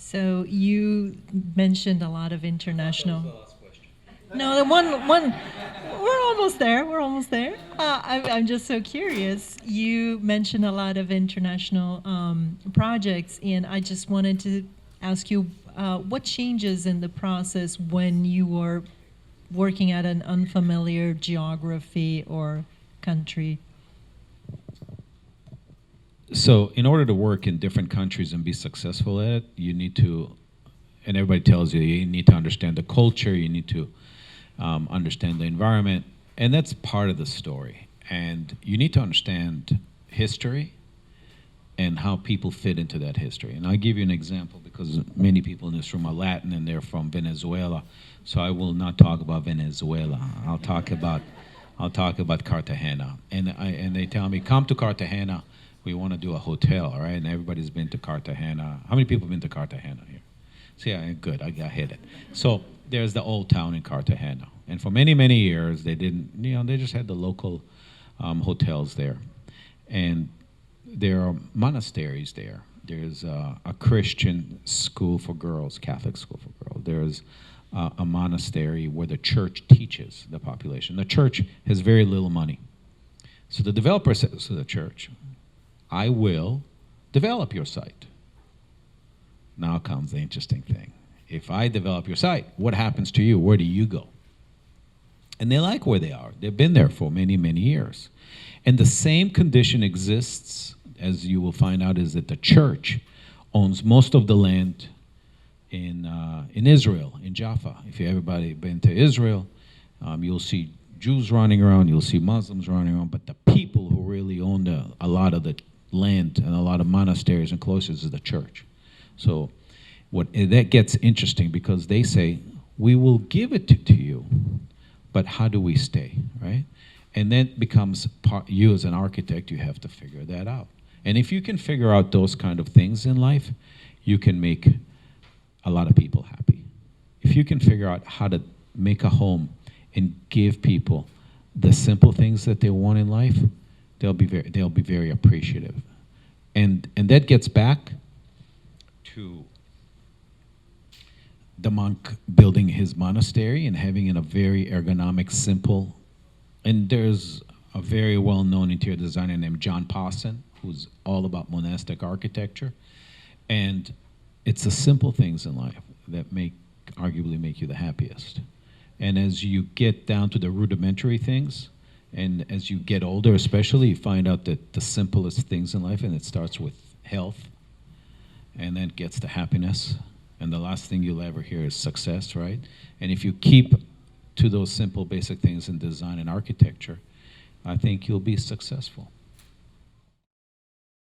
So you mentioned a lot of international. No, we're almost there. We're almost there. I'm just so curious. You mentioned a lot of international projects, and I just wanted to ask you what changes in the process when you were working at an unfamiliar geography or country? So, in order to work in different countries and be successful at it, you need to, and everybody tells you, you need to understand the culture, you need to understand the environment, and that's part of the story. And you need to understand history and how people fit into that history. And I'll give you an example because many people in this room are Latin and they're from Venezuela. So I will not talk about Venezuela. I'll talk about Cartagena. And they tell me, come to Cartagena. We want to do a hotel, right? And everybody's been to Cartagena. How many people have been to Cartagena here? So yeah, good. I hit it. So there's the old town in Cartagena, and for many many years they didn't. They just had the local hotels there, and there are monasteries there. There's a Christian school for girls, Catholic school for girls. There's a monastery where the church teaches the population. The church has very little money. So the developer says to the church, I will develop your site. Now comes the interesting thing. If I develop your site, what happens to you? Where do you go? And they like where they are. They've been there for many, many years. And the same condition exists, as you will find out, is that the church owns most of the land in Israel, in Jaffa. If everybody been to Israel, you'll see Jews running around, you'll see Muslims running around, but the people who really own a lot of the land and a lot of monasteries and cloisters is the church. So that gets interesting because they say, we will give it to you, but how do we stay, right? And then becomes you as an architect, you have to figure that out. And if you can figure out those kind of things in life, you can make a lot of people happy. If you can figure out how to make a home and give people the simple things that they want in life, they'll be very appreciative. And that gets back to the monk building his monastery and having it a very ergonomic, simple. And there's a very well-known interior designer named John Pawson, who's all about monastic architecture. And it's the simple things in life that arguably make you the happiest. And as you get down to the rudimentary things, and as you get older especially, you find out that the simplest things in life, and it starts with health, and then gets to happiness, and the last thing you'll ever hear is success, right? And if you keep to those simple basic things in design and architecture, I think you'll be successful.